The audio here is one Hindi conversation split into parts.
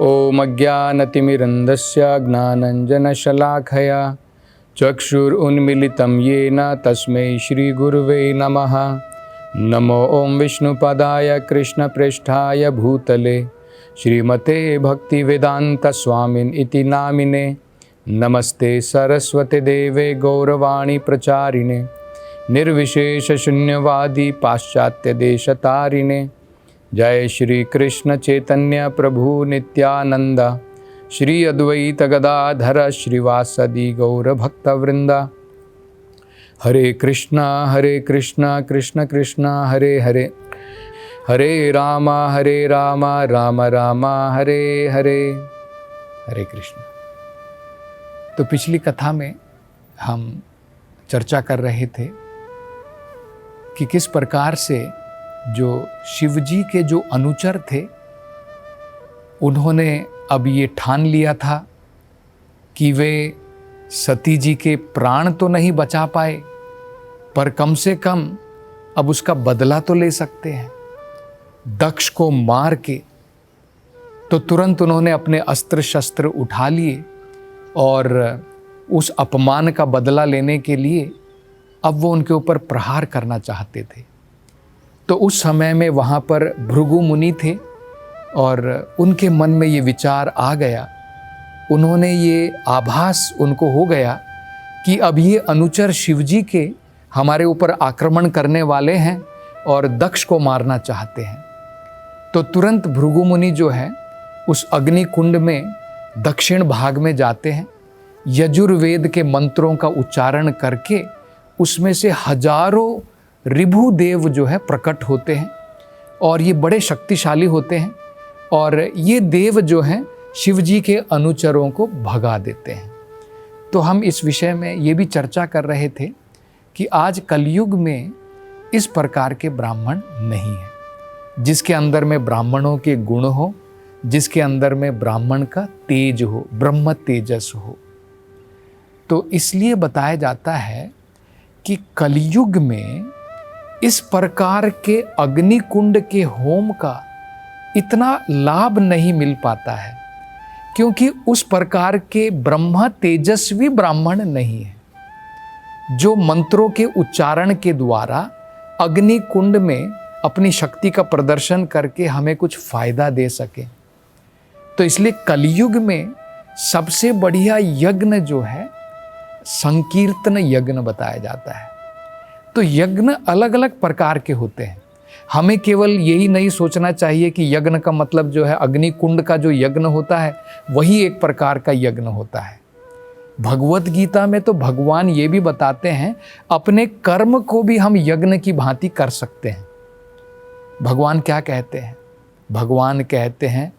ॐ अज्ञानतिमिरन्धस्य ज्ञानञ्जनशलाखया चक्षुरुन्मीलितं येन तस्मै श्रीगुरुवे नमः। नमो ॐ विष्णुपदाय कृष्णप्रेष्ठाय भूतले श्रीमते भक्तिवेदान्तस्वामिन् इति नामिने। नमस्ते सरस्वती देवे गौरवाणी प्रचारिणे निर्विशेषशून्यवादी पाश्चात्यदेशतारिणे। जय श्री कृष्ण चैतन्य प्रभु नित्यानंद श्री अद्वैत गदाधर श्रीवासदि गौर भक्तवृंदा। हरे कृष्णा कृष्ण कृष्ण हरे हरे, हरे राम राम राम हरे हरे। हरे कृष्ण। तो पिछली कथा में हम चर्चा कर रहे थे कि किस प्रकार से जो शिवजी के जो अनुचर थे उन्होंने अब ये ठान लिया था कि वे सती जी के प्राण तो नहीं बचा पाए पर कम से कम अब उसका बदला तो ले सकते हैं। दक्ष को मार के तो तुरंत उन्होंने अपने अस्त्र शस्त्र उठा लिए और उस अपमान का बदला लेने के लिए अब वो उनके ऊपर प्रहार करना चाहते थे। तो उस समय में वहाँ पर भृगु मुनि थे और उनके मन में ये विचार आ गया, उन्होंने ये आभास उनको हो गया कि अब ये अनुचर शिवजी के हमारे ऊपर आक्रमण करने वाले हैं और दक्ष को मारना चाहते हैं। तो तुरंत भृगु मुनि जो है उस अग्नि कुंड में दक्षिण भाग में जाते हैं, यजुर्वेद के मंत्रों का उच्चारण करके उसमें से हजारों ऋभु देव जो है प्रकट होते हैं और ये बड़े शक्तिशाली होते हैं और ये देव जो हैं शिवजी के अनुचरों को भगा देते हैं। तो हम इस विषय में ये भी चर्चा कर रहे थे कि आज कलयुग में इस प्रकार के ब्राह्मण नहीं है जिसके अंदर में ब्राह्मणों के गुण हो, जिसके अंदर में ब्राह्मण का तेज हो, ब्रह्म तेजस हो। तो इसलिए बताया जाता है कि कलयुग में इस प्रकार के अग्निकुंड के होम का इतना लाभ नहीं मिल पाता है क्योंकि उस प्रकार के ब्रह्म तेजस्वी ब्राह्मण नहीं है जो मंत्रों के उच्चारण के द्वारा अग्निकुंड में अपनी शक्ति का प्रदर्शन करके हमें कुछ फायदा दे सके। तो इसलिए कलयुग में सबसे बढ़िया यज्ञ जो है संकीर्तन यज्ञ बताया जाता है। तो यज्ञ अलग अलग प्रकार के होते हैं। हमें केवल यही नहीं सोचना चाहिए कि यज्ञ का मतलब जो है अग्निकुंड का जो यज्ञ होता है वही एक प्रकार का यज्ञ होता है। भगवत गीता में तो भगवान ये भी बताते हैं अपने कर्म को भी हम यज्ञ की भांति कर सकते हैं। भगवान क्या कहते हैं? भगवान कहते हैं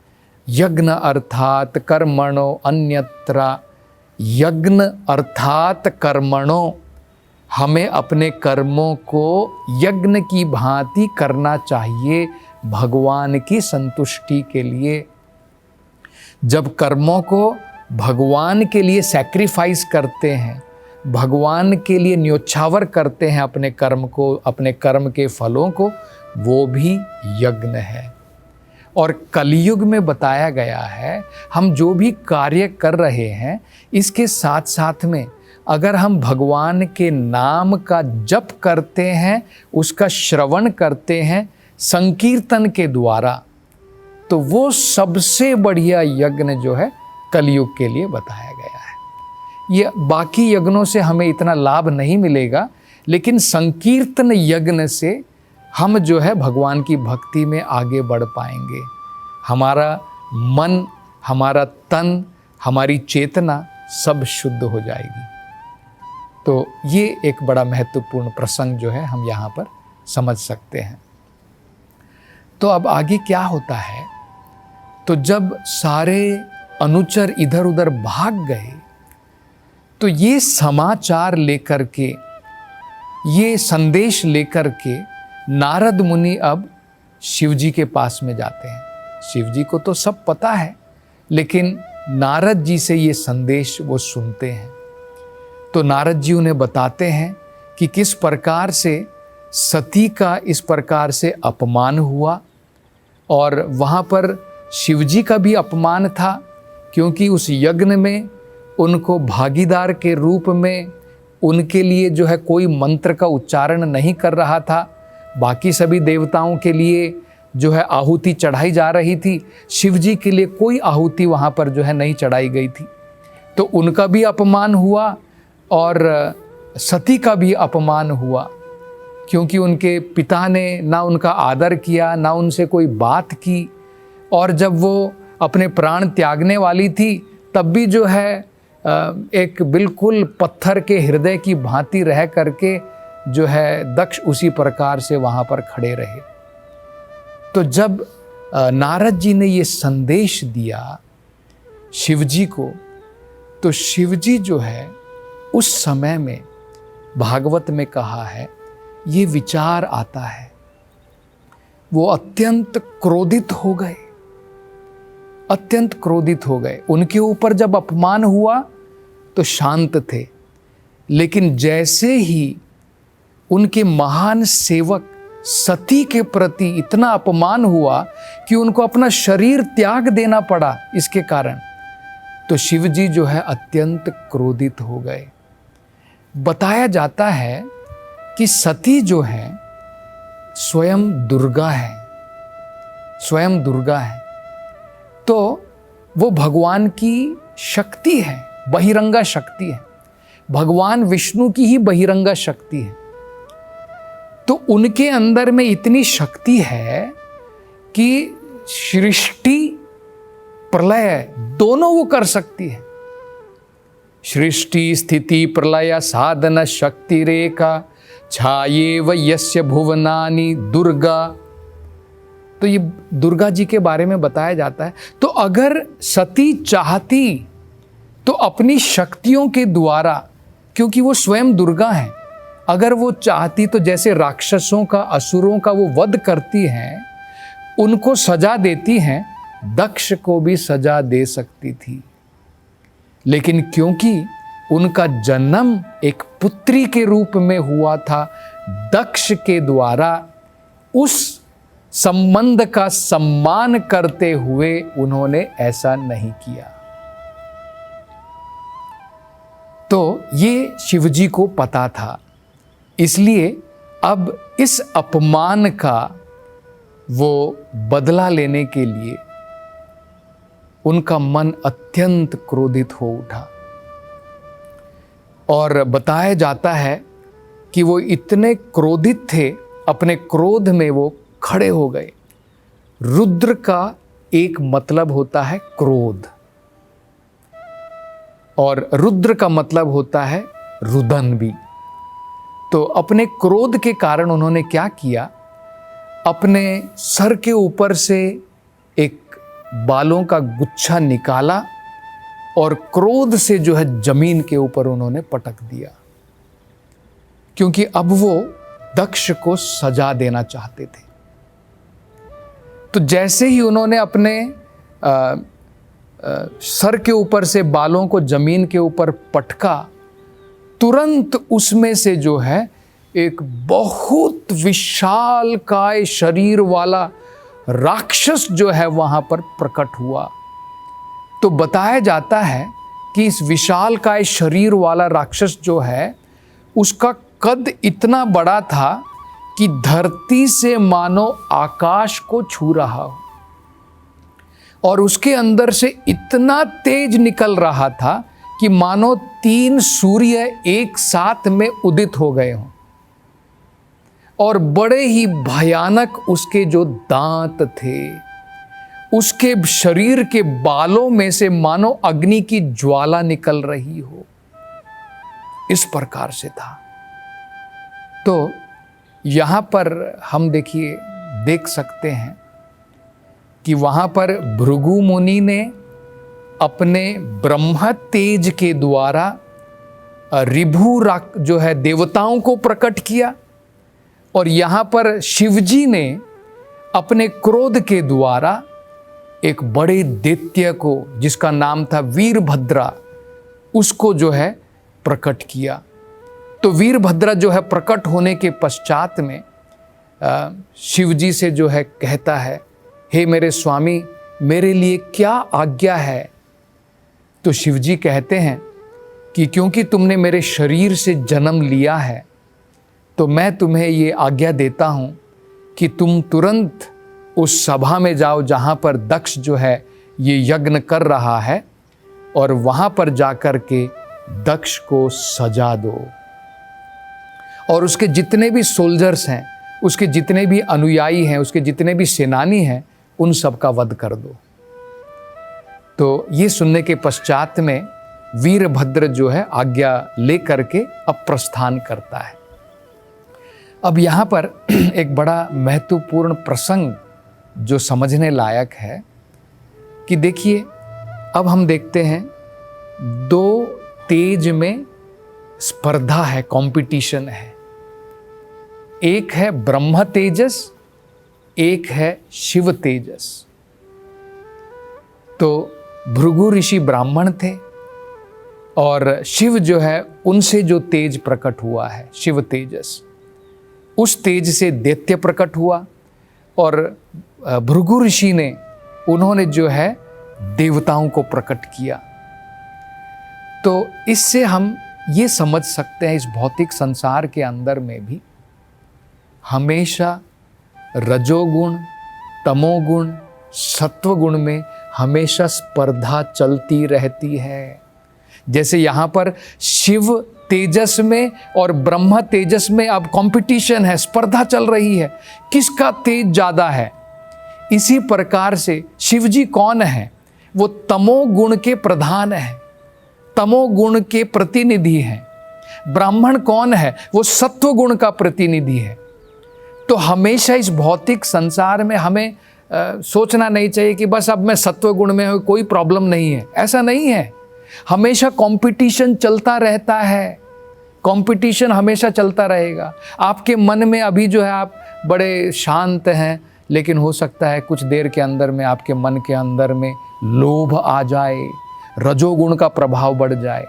यज्ञ अर्थात कर्मणो अन्यत्र, यज्ञ अर्थात कर्मणो, हमें अपने कर्मों को यज्ञ की भांति करना चाहिए भगवान की संतुष्टि के लिए। जब कर्मों को भगवान के लिए सैक्रिफाइस करते हैं, भगवान के लिए न्योछावर करते हैं अपने कर्म को, अपने कर्म के फलों को, वो भी यज्ञ है। और कलयुग में बताया गया है हम जो भी कार्य कर रहे हैं इसके साथ साथ में अगर हम भगवान के नाम का जप करते हैं, उसका श्रवण करते हैं संकीर्तन के द्वारा, तो वो सबसे बढ़िया यज्ञ जो है कलयुग के लिए बताया गया है। ये बाकी यज्ञों से हमें इतना लाभ नहीं मिलेगा लेकिन संकीर्तन यज्ञ से हम जो है भगवान की भक्ति में आगे बढ़ पाएंगे। हमारा मन, हमारा तन, हमारी चेतना सब शुद्ध हो जाएगी। तो ये एक बड़ा महत्वपूर्ण प्रसंग जो है हम यहाँ पर समझ सकते हैं। तो अब आगे क्या होता है? तो जब सारे अनुचर इधर उधर भाग गए तो ये समाचार लेकर के, ये संदेश लेकर के नारद मुनि अब शिवजी के पास में जाते हैं। शिवजी को तो सब पता है लेकिन नारद जी से ये संदेश वो सुनते हैं। तो नारद जी उन्हें बताते हैं कि किस प्रकार से सती का इस प्रकार से अपमान हुआ और वहाँ पर शिवजी का भी अपमान था, क्योंकि उस यज्ञ में उनको भागीदार के रूप में उनके लिए जो है कोई मंत्र का उच्चारण नहीं कर रहा था। बाकी सभी देवताओं के लिए जो है आहुति चढ़ाई जा रही थी, शिवजी के लिए कोई आहुति वहाँ पर जो है नहीं चढ़ाई गई थी। तो उनका भी अपमान हुआ और सती का भी अपमान हुआ, क्योंकि उनके पिता ने ना उनका आदर किया, ना उनसे कोई बात की। और जब वो अपने प्राण त्यागने वाली थी तब भी जो है एक बिल्कुल पत्थर के हृदय की भांति रह करके जो है दक्ष उसी प्रकार से वहाँ पर खड़े रहे। तो जब नारद जी ने ये संदेश दिया शिवजी को, तो शिवजी जो है उस समय में भागवत में कहा है ये विचार आता है, वो अत्यंत क्रोधित हो गए, अत्यंत क्रोधित हो गए। उनके ऊपर जब अपमान हुआ तो शांत थे, लेकिन जैसे ही उनके महान सेवक सती के प्रति इतना अपमान हुआ कि उनको अपना शरीर त्याग देना पड़ा इसके कारण, तो शिवजी जो है अत्यंत क्रोधित हो गए। बताया जाता है कि सती जो है स्वयं दुर्गा है, स्वयं दुर्गा है। तो वो भगवान की शक्ति है, बहिरंगा शक्ति है, भगवान विष्णु की ही बहिरंगा शक्ति है। तो उनके अंदर में इतनी शक्ति है कि सृष्टि प्रलय दोनों वो कर सकती है। सृष्टि स्थिति प्रलय साधन शक्ति रेखा छायेव यस्य भुवनानि दुर्गा। तो ये दुर्गा जी के बारे में बताया जाता है। तो अगर सती चाहती तो अपनी शक्तियों के द्वारा, क्योंकि वो स्वयं दुर्गा है, अगर वो चाहती तो जैसे राक्षसों का, असुरों का वो वध करती हैं, उनको सजा देती हैं, दक्ष को भी सजा दे सकती थी। लेकिन क्योंकि उनका जन्म एक पुत्री के रूप में हुआ था दक्ष के द्वारा, उस संबंध का सम्मान करते हुए उन्होंने ऐसा नहीं किया। तो ये शिवजी को पता था, इसलिए अब इस अपमान का वो बदला लेने के लिए उनका मन अत्यंत क्रोधित हो उठा। और बताया जाता है कि वो इतने क्रोधित थे, अपने क्रोध में वो खड़े हो गए। रुद्र का एक मतलब होता है क्रोध, और रुद्र का मतलब होता है रुदन भी। तो अपने क्रोध के कारण उन्होंने क्या किया, अपने सर के ऊपर से एक बालों का गुच्छा निकाला और क्रोध से जो है जमीन के ऊपर उन्होंने पटक दिया, क्योंकि अब वो दक्ष को सजा देना चाहते थे। तो जैसे ही उन्होंने अपने सर के ऊपर से बालों को जमीन के ऊपर पटका, तुरंत उसमें से जो है एक बहुत विशालकाय शरीर वाला राक्षस जो है वहां पर प्रकट हुआ। तो बताया जाता है कि इस विशालकाय शरीर वाला राक्षस जो है उसका कद इतना बड़ा था कि धरती से मानो आकाश को छू रहा हो, और उसके अंदर से इतना तेज निकल रहा था कि मानो 3 सूर्य एक साथ में उदित हो गए हों। और बड़े ही भयानक उसके जो दांत थे, उसके शरीर के बालों में से मानो अग्नि की ज्वाला निकल रही हो, इस प्रकार से था। तो यहाँ पर हम देख सकते हैं कि वहाँ पर भृगु मुनि ने अपने ब्रह्म तेज के द्वारा ऋभु जो है देवताओं को प्रकट किया, और यहाँ पर शिवजी ने अपने क्रोध के द्वारा एक बड़े दैत्य को, जिसका नाम था वीरभद्रा, उसको जो है प्रकट किया। तो वीरभद्रा जो है प्रकट होने के पश्चात में शिवजी से जो है कहता है, हे मेरे स्वामी, मेरे लिए क्या आज्ञा है? तो शिव जी कहते हैं कि क्योंकि तुमने मेरे शरीर से जन्म लिया है तो मैं तुम्हें ये आज्ञा देता हूँ कि तुम तुरंत उस सभा में जाओ जहाँ पर दक्ष जो है ये यज्ञ कर रहा है, और वहाँ पर जाकर के दक्ष को सजा दो और उसके जितने भी सोल्जर्स हैं, उसके जितने भी अनुयायी हैं, उसके जितने भी सेनानी हैं, उन सब का वध कर दो। तो ये सुनने के पश्चात में वीरभद्र जो है आज्ञा ले करके अब प्रस्थान करता है। अब यहाँ पर एक बड़ा महत्वपूर्ण प्रसंग जो समझने लायक है कि देखिए, अब हम देखते हैं दो तेज में स्पर्धा है, कंपटीशन है। एक है ब्रह्म तेजस, एक है शिव तेजस। तो भृगु ऋषि ब्राह्मण थे और शिव जो है उनसे जो तेज प्रकट हुआ है, शिव तेजस, उस तेज से दैत्य प्रकट हुआ और भृगु ऋषि ने उन्होंने जो है देवताओं को प्रकट किया। तो इससे हम ये समझ सकते हैं इस भौतिक संसार के अंदर में भी हमेशा रजोगुण, तमोगुण, सत्वगुण में हमेशा स्पर्धा चलती रहती है। जैसे यहाँ पर शिव तेजस में और ब्रह्म तेजस में अब कंपटीशन है, स्पर्धा चल रही है, किसका तेज ज़्यादा है। इसी प्रकार से शिव जी कौन है? वो तमोगुण के प्रधान है, तमोगुण के प्रतिनिधि हैं। ब्राह्मण कौन है? वो सत्वगुण का प्रतिनिधि है। तो हमेशा इस भौतिक संसार में हमें सोचना नहीं चाहिए कि बस अब मैं सत्वगुण में हूँ, कोई प्रॉब्लम नहीं है। ऐसा नहीं है, हमेशा कंपटीशन चलता रहता है, कंपटीशन हमेशा चलता रहेगा। आपके मन में अभी जो है आप बड़े शांत हैं, लेकिन हो सकता है कुछ देर के अंदर में आपके मन के अंदर में लोभ आ जाए, रजोगुण का प्रभाव बढ़ जाए।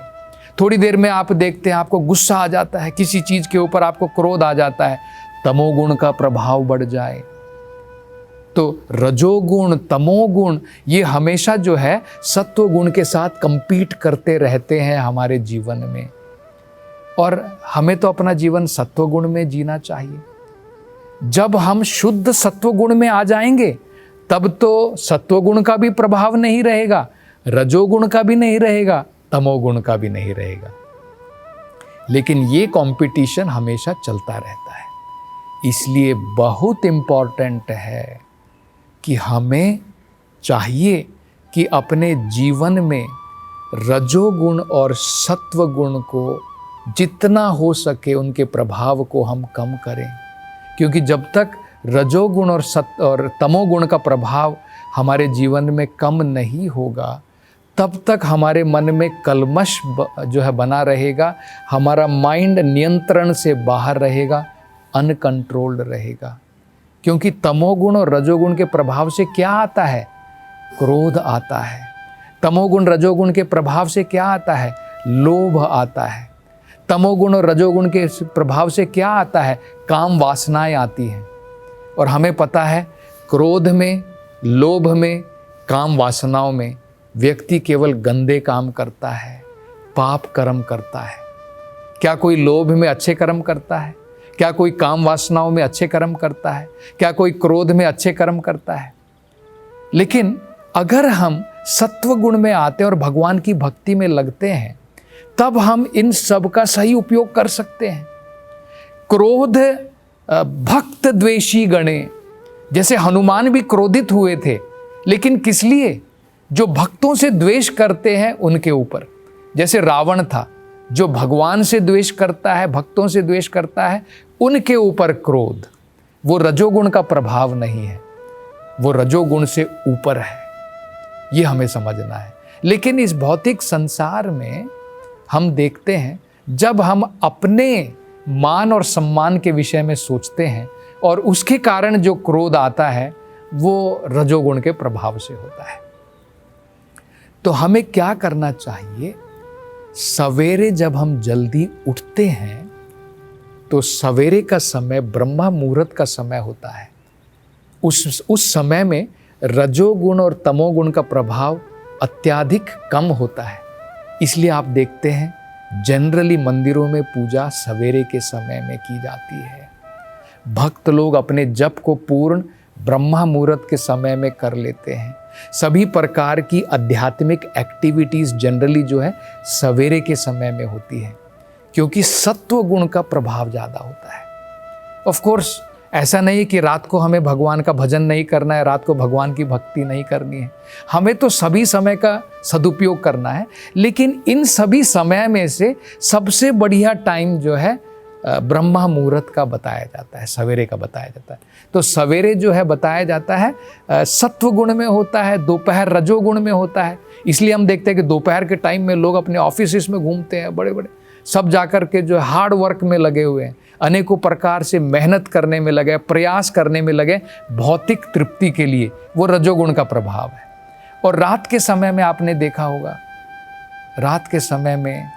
थोड़ी देर में आप देखते हैं आपको गुस्सा आ जाता है, किसी चीज़ के ऊपर आपको क्रोध आ जाता है, तमोगुण का प्रभाव बढ़ जाए। तो रजोगुण, तमोगुण ये हमेशा जो है सत्वगुण के साथ कंपीट करते रहते हैं हमारे जीवन में, और हमें तो अपना जीवन सत्वगुण में जीना चाहिए। जब हम शुद्ध सत्वगुण में आ जाएंगे तब तो सत्वगुण का भी प्रभाव नहीं रहेगा, रजोगुण का भी नहीं रहेगा, तमोगुण का भी नहीं रहेगा। लेकिन ये कंपटीशन हमेशा चलता रहता है। इसलिए बहुत इम्पॉर्टेंट है कि हमें चाहिए कि अपने जीवन में रजोगुण और सत्वगुण को जितना हो सके उनके प्रभाव को हम कम करें, क्योंकि जब तक रजोगुण और तमोगुण का प्रभाव हमारे जीवन में कम नहीं होगा तब तक हमारे मन में कलमश जो है बना रहेगा, हमारा माइंड नियंत्रण से बाहर रहेगा, अनकंट्रोल्ड रहेगा। क्योंकि तमोगुण और रजोगुण के प्रभाव से क्या आता है? क्रोध आता है। तमोगुण रजोगुण के प्रभाव से क्या आता है? लोभ आता है। तमोगुण और रजोगुण के प्रभाव से क्या आता है? काम वासनाएं आती हैं। और हमें पता है क्रोध में, लोभ में, काम वासनाओं में व्यक्ति केवल गंदे काम करता है, पाप कर्म करता है। क्या कोई लोभ में अच्छे कर्म करता है? क्या कोई काम वासनाओं में अच्छे कर्म करता है? क्या कोई क्रोध में अच्छे कर्म करता है? लेकिन अगर हम सत्वगुण में आते हैं और भगवान की भक्ति में लगते हैं तब हम इन सब का सही उपयोग कर सकते हैं। क्रोध भक्त द्वेषी गणे, जैसे हनुमान भी क्रोधित हुए थे, लेकिन किस लिए? जो भक्तों से द्वेष करते हैं उनके ऊपर। जैसे रावण था, जो भगवान से द्वेष करता है, भक्तों से द्वेष करता है, उनके ऊपर क्रोध। वो रजोगुण का प्रभाव नहीं है, वो रजोगुण से ऊपर है। ये हमें समझना है। लेकिन इस भौतिक संसार में हम देखते हैं जब हम अपने मान और सम्मान के विषय में सोचते हैं और उसके कारण जो क्रोध आता है वो रजोगुण के प्रभाव से होता है। तो हमें क्या करना चाहिए? सवेरे जब हम जल्दी उठते हैं तो सवेरे का समय ब्रह्म मुहूर्त का समय होता है। उस समय में रजोगुण और तमोगुण का प्रभाव अत्यधिक कम होता है। इसलिए आप देखते हैं जनरली मंदिरों में पूजा सवेरे के समय में की जाती है। भक्त लोग अपने जप को पूर्ण ब्रह्मा मुहूर्त के समय में कर लेते हैं। सभी प्रकार की आध्यात्मिक एक्टिविटीज जनरली जो है सवेरे के समय में होती है, क्योंकि सत्व गुण का प्रभाव ज़्यादा होता है। ऑफ कोर्स ऐसा नहीं कि रात को हमें भगवान का भजन नहीं करना है, रात को भगवान की भक्ति नहीं करनी है। हमें तो सभी समय का सदुपयोग करना है, लेकिन इन सभी समय में से सबसे बढ़िया टाइम जो है ब्रह्मा मुहूर्त का बताया जाता है, सवेरे का बताया जाता है। तो सवेरे जो है बताया जाता है सत्व गुण में होता है, दोपहर रजोगुण में होता है। इसलिए हम देखते हैं कि दोपहर के टाइम में लोग अपने ऑफिस में घूमते हैं, बड़े बड़े सब जाकर के जो हार्ड वर्क में लगे हुए हैं, अनेकों प्रकार से मेहनत करने में लगे, प्रयास करने में लगे भौतिक तृप्ति के लिए। वो रजोगुण का प्रभाव है। और रात के समय में आपने देखा होगा, रात के समय में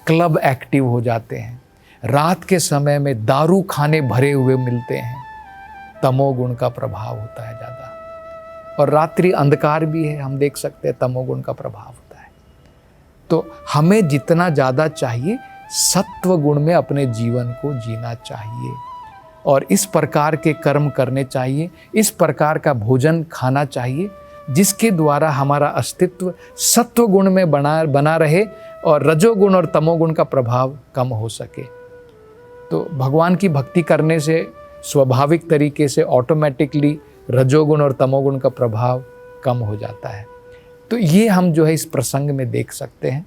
क्लब एक्टिव हो जाते हैं, रात के समय में दारू खाने भरे हुए मिलते हैं, तमोगुण का प्रभाव होता है ज़्यादा। और रात्रि अंधकार भी है, हम देख सकते हैं तमोगुण का प्रभाव होता है। तो हमें जितना ज़्यादा चाहिए सत्व गुण में अपने जीवन को जीना चाहिए और इस प्रकार के कर्म करने चाहिए, इस प्रकार का भोजन खाना चाहिए जिसके द्वारा हमारा अस्तित्व सत्व गुण में बना रहे और रजोगुण और तमोगुण का प्रभाव कम हो सके। तो भगवान की भक्ति करने से स्वाभाविक तरीके से ऑटोमेटिकली रजोगुण और तमोगुण का प्रभाव कम हो जाता है। तो ये हम जो है इस प्रसंग में देख सकते हैं।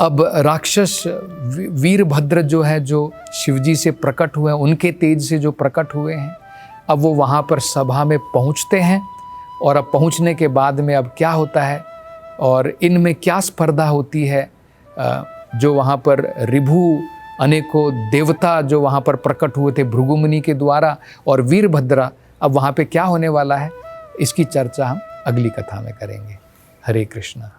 अब राक्षस वीरभद्र जो है, जो शिवजी से प्रकट हुए हैं, उनके तेज से जो प्रकट हुए हैं, अब वो वहाँ पर सभा में पहुँचते हैं। और अब पहुँचने के बाद में अब क्या होता है और इनमें क्या स्पर्धा होती है, जो वहाँ पर ऋभु अनेकों देवता जो वहाँ पर प्रकट हुए थे भृगुमुनि के द्वारा और वीरभद्रा, अब वहाँ पे क्या होने वाला है, इसकी चर्चा हम अगली कथा में करेंगे। हरे कृष्णा।